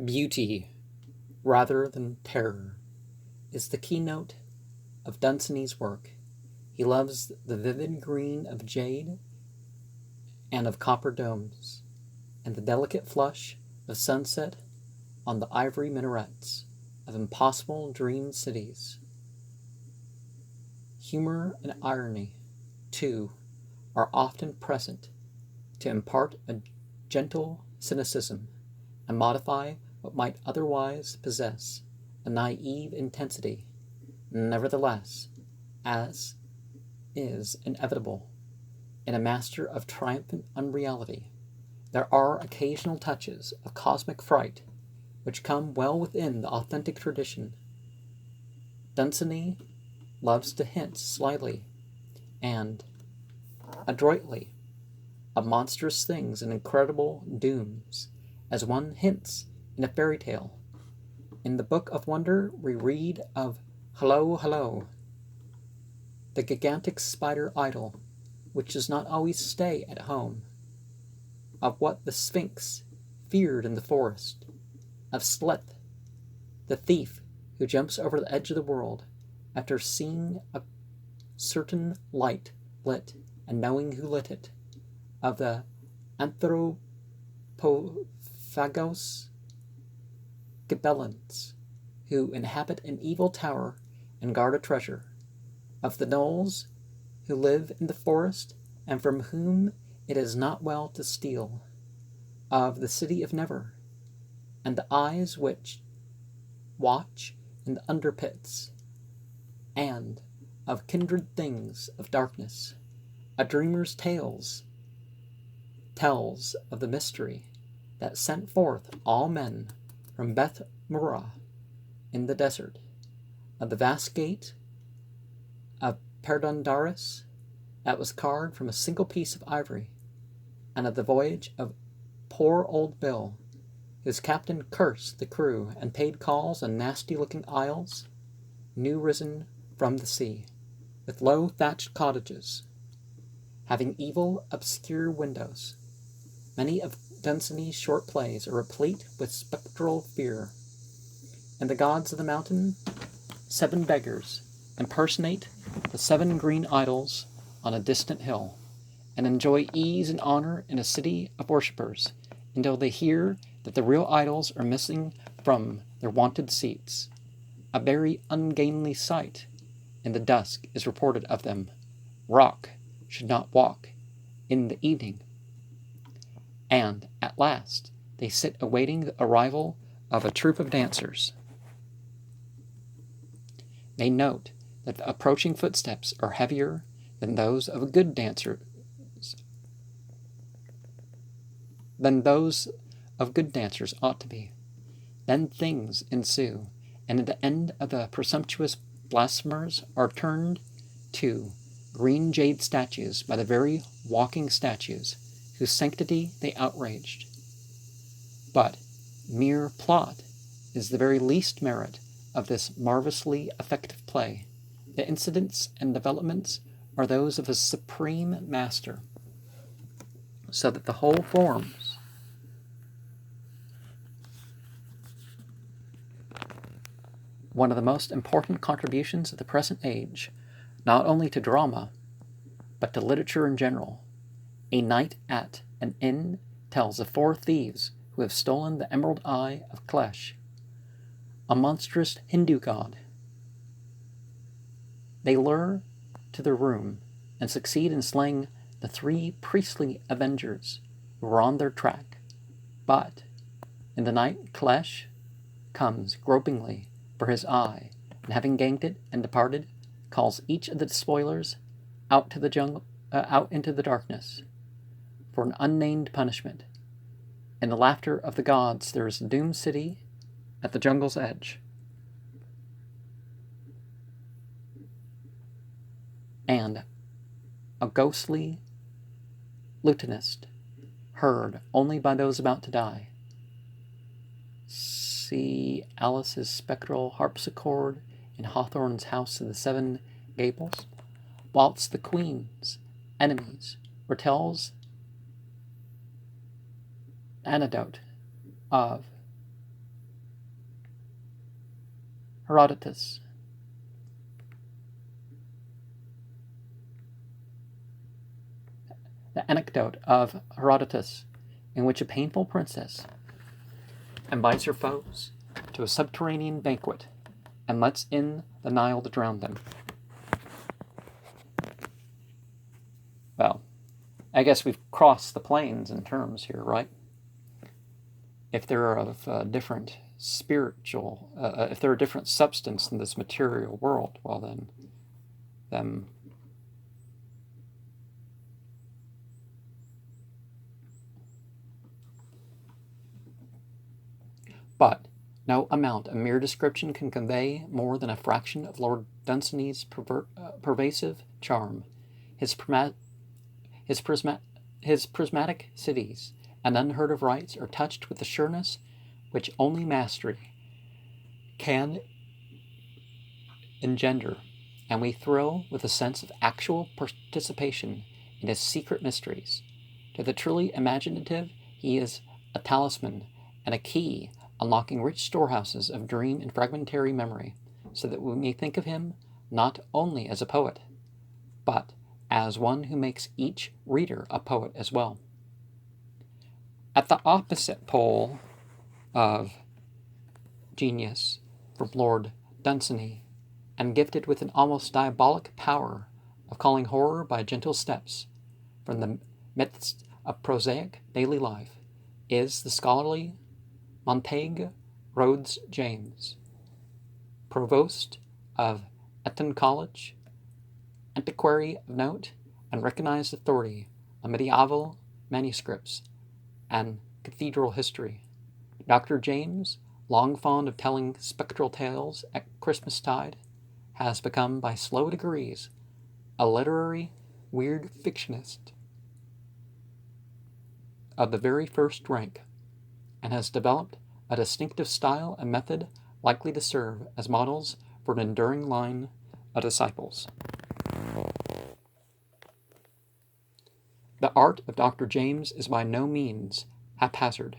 Beauty, rather than terror, is the keynote of Dunsany's work. He loves the vivid green of jade and of copper domes, and the delicate flush of sunset on the ivory minarets of impossible dream cities. Humor and irony, too, are often present to impart a gentle cynicism and modify what might otherwise possess a naive intensity. Nevertheless, as is inevitable in a master of triumphant unreality, there are occasional touches of cosmic fright which come well within the authentic tradition. Dunsany loves to hint slyly and adroitly of monstrous things and incredible dooms, as one hints in a fairy tale. In the Book of Wonder we read of Hello, Hello, the gigantic spider idol, which does not always stay at home, of what the Sphinx feared in the forest, of Sleth, the thief who jumps over the edge of the world after seeing a certain light lit and knowing who lit it, of the anthropophagous gibelins who inhabit an evil tower and guard a treasure, of the gnolls who live in the forest and from whom it is not well to steal, of the city of Never, and the eyes which watch in the underpits, and of kindred things of darkness. A dreamer's tales tells of the mystery that sent forth all men from Beth Murrah in the desert, of the vast gate of Perdondaris that was carved from a single piece of ivory, and of the voyage of poor old Bill, whose captain cursed the crew and paid calls on nasty-looking isles, new risen from the sea, with low thatched cottages, having evil, obscure windows. Many of Dunsany's short plays are replete with spectral fear. And the gods of the mountain, 7 beggars, impersonate the 7 green idols on a distant hill, and enjoy ease and honor in a city of worshippers, until they hear that the real idols are missing from their wonted seats. A very ungainly sight in the dusk is reported of them. Rock should not walk in the evening. And, at last, they sit awaiting the arrival of a troop of dancers. They note that the approaching footsteps are heavier than those of good dancers ought to be. Then things ensue, and at the end of the presumptuous blasphemers are turned to green jade statues by the very walking statues whose sanctity they outraged. But mere plot is the very least merit of this marvelously effective play. The incidents and developments are those of a supreme master, so that the whole forms one of the most important contributions of the present age, not only to drama, but to literature in general. A night at an inn tells of 4 thieves who have stolen the emerald eye of Klesh, a monstrous Hindu god. They lure to their room and succeed in slaying the 3 priestly avengers who were on their track. But in the night Klesh comes gropingly for his eye, and having gained it and departed, calls each of the spoilers out to the out into the darkness for an unnamed punishment. In the laughter of the gods there is a doomed city at the jungle's edge, and a ghostly lutanist heard only by those about to die. See Alice's spectral harpsichord in Hawthorne's House of the 7 Gables, whilst the Queen's enemies retells anecdote of Herodotus. The anecdote of Herodotus, in which a painful princess invites her foes to a subterranean banquet and lets in the Nile to drown them. Well, I guess we've crossed the planes in terms here, right? If they're of different spiritual, if they're a different substance in this material world, well then but no amount of mere description can convey more than a fraction of Lord Dunsany's pervasive charm. His prismatic cities and unheard of rites are touched with the sureness which only mastery can engender, and we thrill with a sense of actual participation in his secret mysteries. To the truly imaginative, he is a talisman and a key unlocking rich storehouses of dream and fragmentary memory, so that we may think of him not only as a poet, but as one who makes each reader a poet as well. At the opposite pole of genius from Lord Dunsany, and gifted with an almost diabolic power of calling horror by gentle steps from the midst of prosaic daily life, is the scholarly Montague Rhodes James, provost of Eton College, antiquary of note, and recognized authority on medieval manuscripts and cathedral history. Dr. James, long fond of telling spectral tales at Christmastide, has become by slow degrees a literary weird fictionist of the very first rank, and has developed a distinctive style and method likely to serve as models for an enduring line of disciples. The art of Dr. James is by no means haphazard,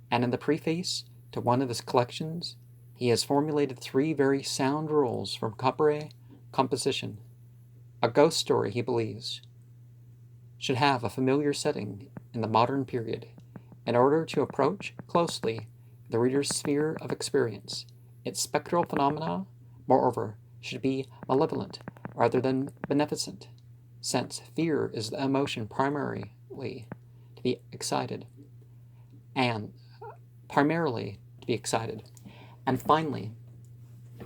and in the preface to one of his collections, he has formulated 3 very sound rules for cabaret composition. A ghost story, he believes, should have a familiar setting in the modern period, in order to approach closely the reader's sphere of experience. Its spectral phenomena, moreover, should be malevolent rather than beneficent, since fear is the emotion primarily to be excited. And finally,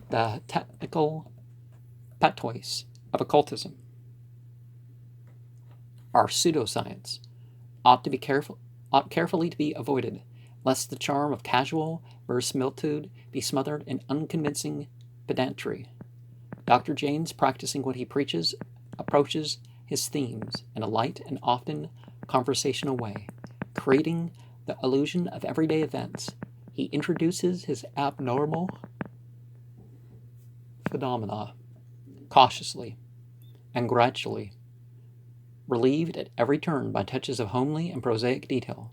the technical patois of occultism, our pseudoscience, ought carefully to be avoided, lest the charm of casual verisimilitude be smothered in unconvincing pedantry. Dr. James, practicing what he preaches, approaches his themes in a light and often conversational way, creating the illusion of everyday events. He introduces his abnormal phenomena cautiously and gradually, relieved at every turn by touches of homely and prosaic detail,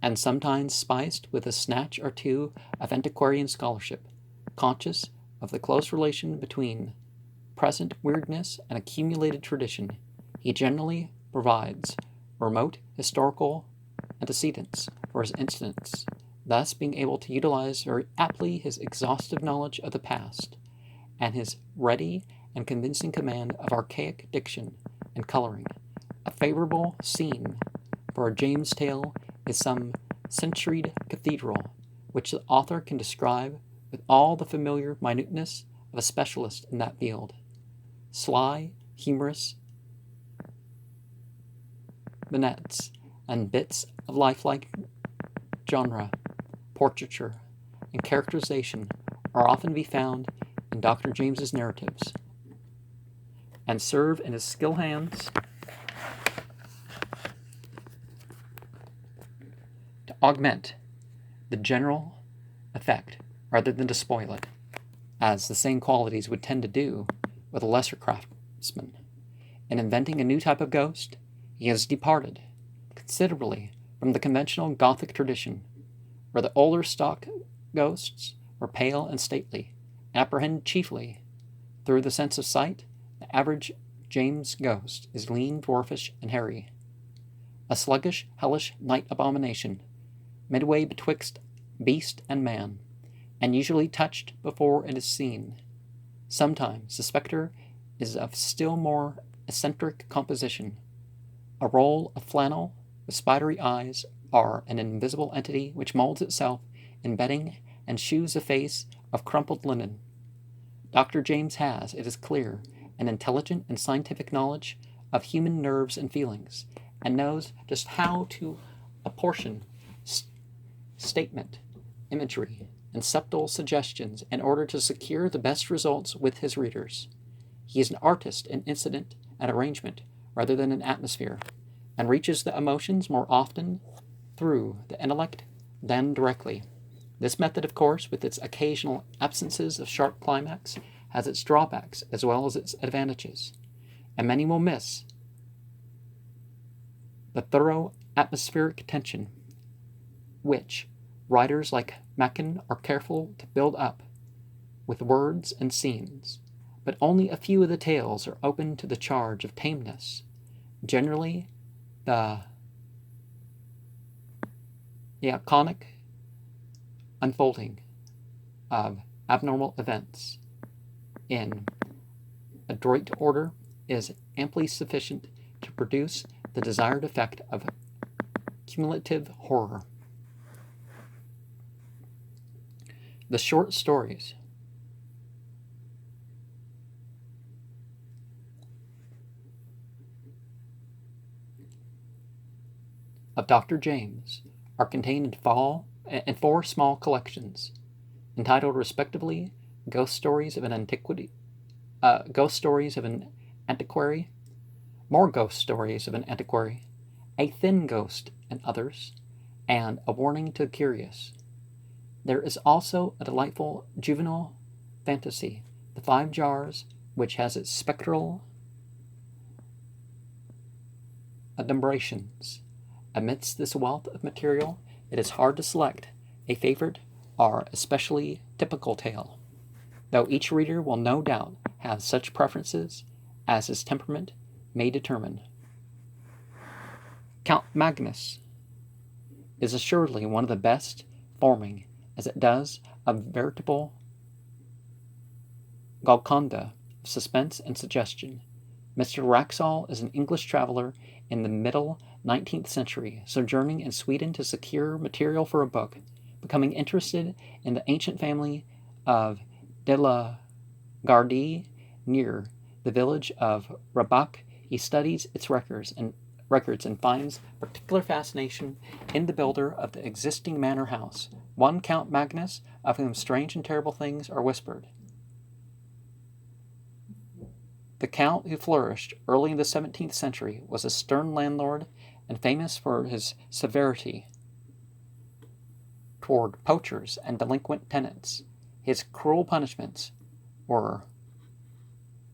and sometimes spiced with a snatch or two of antiquarian scholarship, conscious of the close relation between present weirdness and accumulated tradition. He generally provides remote historical antecedents for his incidents, thus being able to utilize very aptly his exhaustive knowledge of the past and his ready and convincing command of archaic diction and coloring. A favorable scene for a James tale is some centuried cathedral, which the author can describe with all the familiar minuteness of a specialist in that field. Sly, humorous vignettes and bits of lifelike genre, portraiture, and characterization are often to be found in Dr. James's narratives, and serve in his skilled hands to augment the general effect rather than to spoil it, as the same qualities would tend to do with a lesser craftsman. In inventing a new type of ghost, he has departed considerably from the conventional Gothic tradition, where the older stock ghosts were pale and stately. Apprehended chiefly through the sense of sight, the average James ghost is lean, dwarfish, and hairy, a sluggish, hellish night abomination, midway betwixt beast and man, and usually touched before it is seen. Sometimes the spectre is of still more eccentric composition, a roll of flannel with spidery eyes, or an invisible entity which molds itself in bedding and shews a face of crumpled linen. Dr. James has, it is clear, an intelligent and scientific knowledge of human nerves and feelings, and knows just how to apportion statement, imagery, and subtle suggestions in order to secure the best results with his readers. He is an artist in incident and arrangement rather than an atmosphere, and reaches the emotions more often through the intellect than directly. This method, of course, with its occasional absences of sharp climax, has its drawbacks as well as its advantages, and many will miss the thorough atmospheric tension which writers like Machen are careful to build up with words and scenes. But only a few of the tales are open to the charge of tameness. Generally, the iconic unfolding of abnormal events in adroit order is amply sufficient to produce the desired effect of cumulative horror. The short stories of Dr. James are contained in four small collections, entitled respectively Ghost Stories of an Antiquary, More Ghost Stories of an Antiquary, A Thin Ghost and Others, and A Warning to the Curious. There is also a delightful juvenile fantasy, The Five Jars, which has its spectral adumbrations. Amidst this wealth of material, it is hard to select a favorite or especially typical tale, though each reader will no doubt have such preferences as his temperament may determine. Count Magnus is assuredly one of the best, forming, as it does, a veritable Golconda of suspense and suggestion. Mr. Wraxall is an English traveler in the middle 19th century, sojourning in Sweden to secure material for a book. Becoming interested in the ancient family of de la Gardie near the village of Rabach, he studies its records and finds particular fascination in the builder of the existing manor house, one Count Magnus, of whom strange and terrible things are whispered. The Count, who flourished early in the 17th century, was a stern landlord and famous for his severity toward poachers and delinquent tenants. His cruel punishments were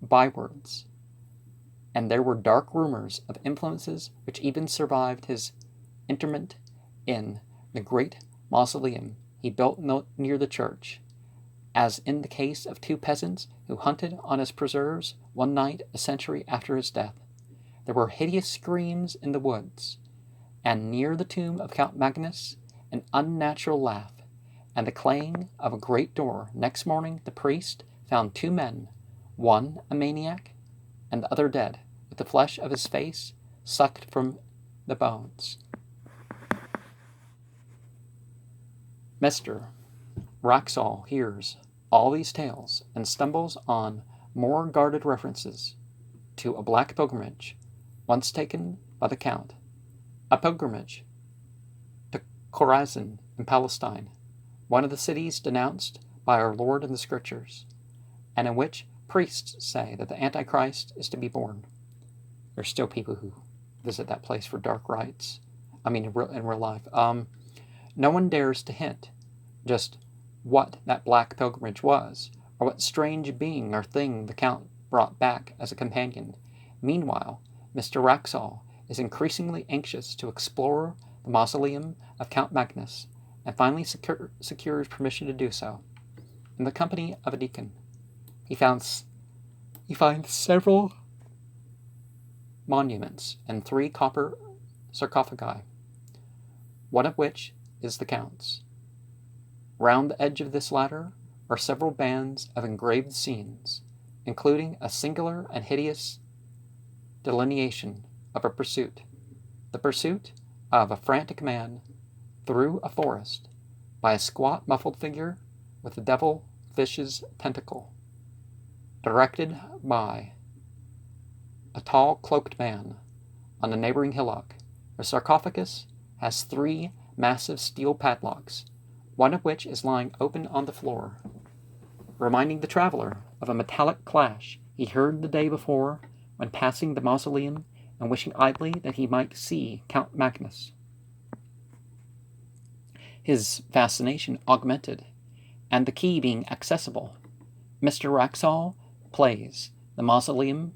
bywords, and there were dark rumors of influences which even survived his interment in the great mausoleum he built near the church, as in the case of two peasants who hunted on his preserves one night a century after his death. There were hideous screams in the woods, and near the tomb of Count Magnus, an unnatural laugh, and the clang of a great door. Next morning the priest found two men, one a maniac, and the other dead, with the flesh of his face sucked from the bones. Mr. Wraxall hears all these tales and stumbles on more guarded references to a black pilgrimage once taken by the Count, a pilgrimage to Chorazin in Palestine, one of the cities denounced by our Lord in the Scriptures, and in which priests say that the Antichrist is to be born. There's still people who visit that place for dark rites. In real life. No one dares to hint just what that black pilgrimage was, or what strange being or thing the Count brought back as a companion. Meanwhile, Mr. Wraxall is increasingly anxious to explore the mausoleum of Count Magnus, and finally secures permission to do so. in the company of a deacon. He finds several monuments and 3 copper sarcophagi, one of which is the Count's. Round the edge of this latter are several bands of engraved scenes, including a singular and hideous delineation of a pursuit, the pursuit of a frantic man through a forest by a squat muffled figure with a devil-fish's tentacle, directed by a tall cloaked man on a neighboring hillock. The sarcophagus has 3 massive steel padlocks, one of which is lying open on the floor, reminding the traveler of a metallic clash he heard the day before when passing the mausoleum and wishing idly that he might see Count Magnus. His fascination augmented, and the key being accessible, Mr. Wraxall pays the mausoleum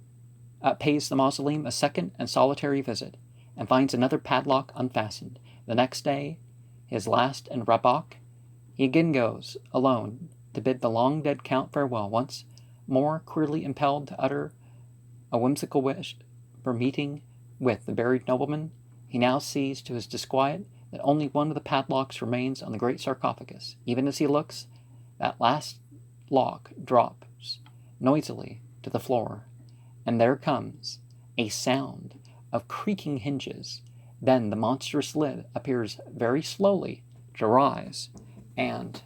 a second and solitary visit, and finds another padlock unfastened. The next day, his last in Rabach, he again goes, alone, to bid the long-dead Count farewell, once more queerly impelled to utter a whimsical wish for meeting with the buried nobleman. He now sees, to his disquiet, that only one of the padlocks remains on the great sarcophagus. Even as he looks, that last lock drops noisily to the floor, and there comes a sound of creaking hinges. Then the monstrous lid appears very slowly to rise, and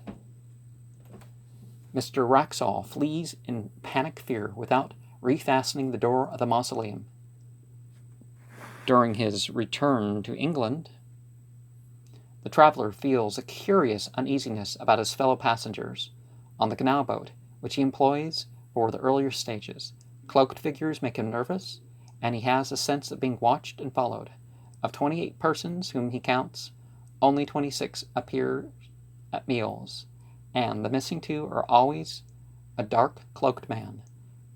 Mr. Wraxall flees in panic fear without refastening the door of the mausoleum. During his return to England, the traveler feels a curious uneasiness about his fellow passengers on the canal boat, which he employs for the earlier stages. Cloaked figures make him nervous, and he has a sense of being watched and followed. Of 28 persons whom he counts, only 26 appear at meals, and the missing 2 are always a dark cloaked man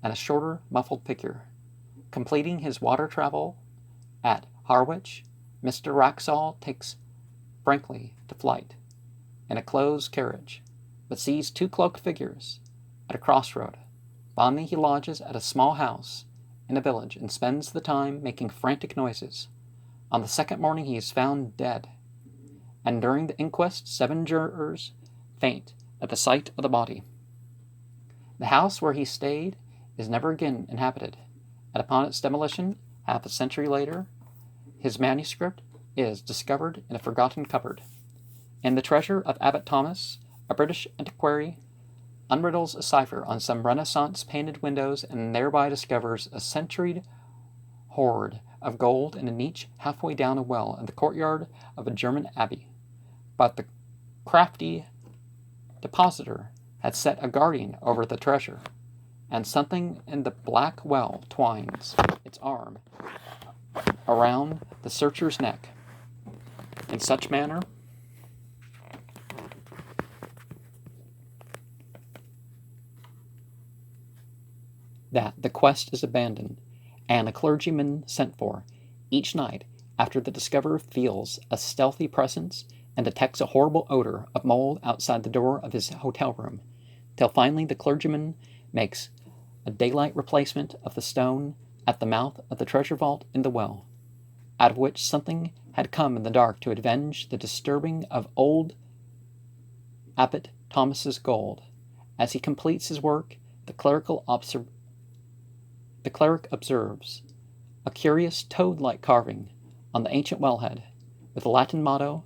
and a shorter muffled figure. Completing his water travel at Harwich, Mr. Wraxall takes frankly to flight in a closed carriage, but sees 2 cloaked figures at a crossroad. Finally, he lodges at a small house in a village and spends the time making frantic noises. On the second morning he is found dead, and during the inquest 7 jurors faint at the sight of the body. The house where he stayed is never again inhabited, and upon its demolition, half a century later, his manuscript is discovered in a forgotten cupboard. In The Treasure of Abbot Thomas, a British antiquary unriddles a cipher on some Renaissance painted windows and thereby discovers a centuried hoard of gold in a niche halfway down a well in the courtyard of a German abbey. But the crafty depositor had set a guardian over the treasure, and something in the black well twines its arm around the searcher's neck in such manner that the quest is abandoned and a clergyman sent for. Each night, after the discoverer feels a stealthy presence and detects a horrible odor of mold outside the door of his hotel room, till finally the clergyman makes a daylight replacement of the stone at the mouth of the treasure vault in the well, out of which something had come in the dark to avenge the disturbing of old Abbot Thomas's gold. As he completes his work, the cleric observes a curious toad-like carving on the ancient wellhead, with the Latin motto,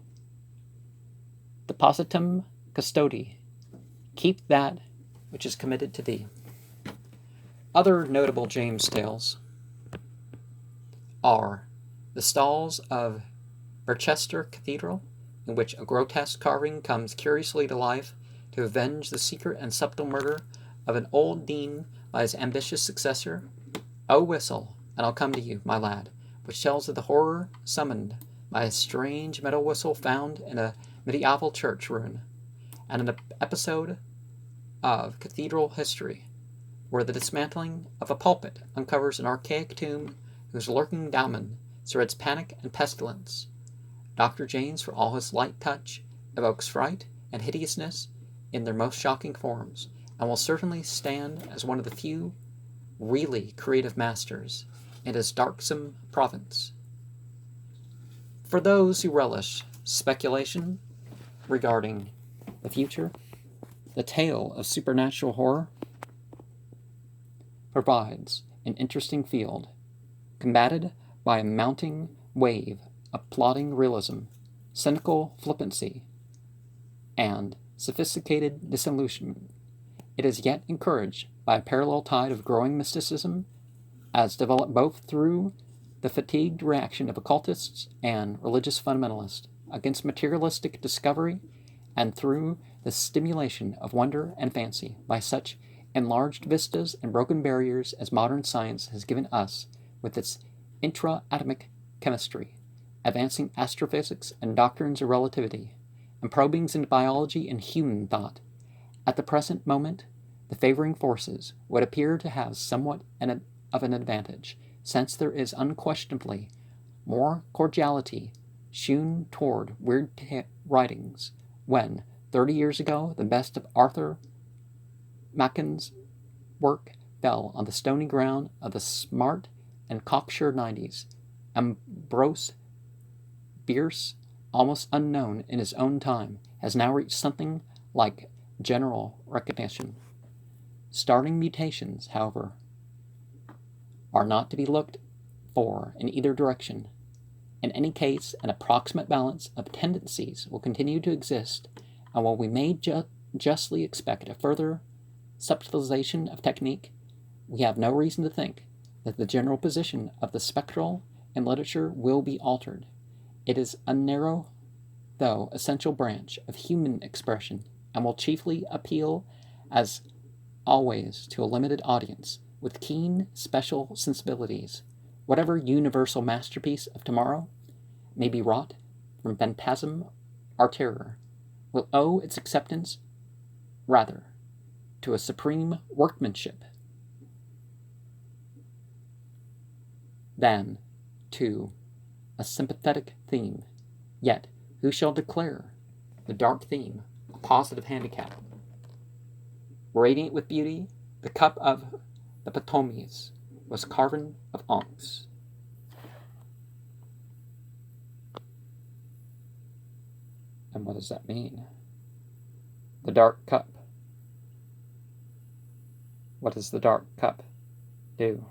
Depositum Custodi, keep that which is committed to thee. Other notable James tales are the stalls of Barchester Cathedral, in which a grotesque carving comes curiously to life to avenge the secret and subtle murder of an old dean by his ambitious successor. "Oh, whistle, and I'll come to you, my lad," which tells of the horror summoned by a strange metal whistle found in a medieval church ruin, and an episode of cathedral history where the dismantling of a pulpit uncovers an archaic tomb whose lurking daemon spreads panic and pestilence. Dr. James, for all his light touch, evokes fright and hideousness in their most shocking forms, and will certainly stand as one of the few really creative masters in his darksome province. For those who relish speculation regarding the future, the tale of supernatural horror provides an interesting field, combated by a mounting wave of plodding realism, cynical flippancy, and sophisticated disillusionment. It is yet encouraged by a parallel tide of growing mysticism, as developed both through the fatigued reaction of occultists and religious fundamentalists against materialistic discovery, and through the stimulation of wonder and fancy by such enlarged vistas and broken barriers as modern science has given us with its intra-atomic chemistry, advancing astrophysics and doctrines of relativity, and probings into biology and human thought. At the present moment, the favoring forces would appear to have somewhat of an advantage, since there is unquestionably more cordiality shewn toward weird writings, when, 30 years ago, the best of Arthur Machen's work fell on the stony ground of the smart and cocksure 90s. Ambrose Bierce, almost unknown in his own time, has now reached something like general recognition. Starting mutations, however, are not to be looked for in either direction. In any case, an approximate balance of tendencies will continue to exist, and while we may justly expect a further subtilization of technique, we have no reason to think that the general position of the spectral in literature will be altered. It is a narrow, though essential branch of human expression, and will chiefly appeal, as always, to a limited audience with keen special sensibilities. Whatever universal masterpiece of tomorrow may be wrought from phantasm or terror will owe its acceptance rather to a supreme workmanship than to a sympathetic theme. Yet, who shall declare the dark theme a positive handicap? Radiant with beauty, the cup of the Ptolemies was carven of onyx. And what does that mean? The dark cup. What does the dark cup do?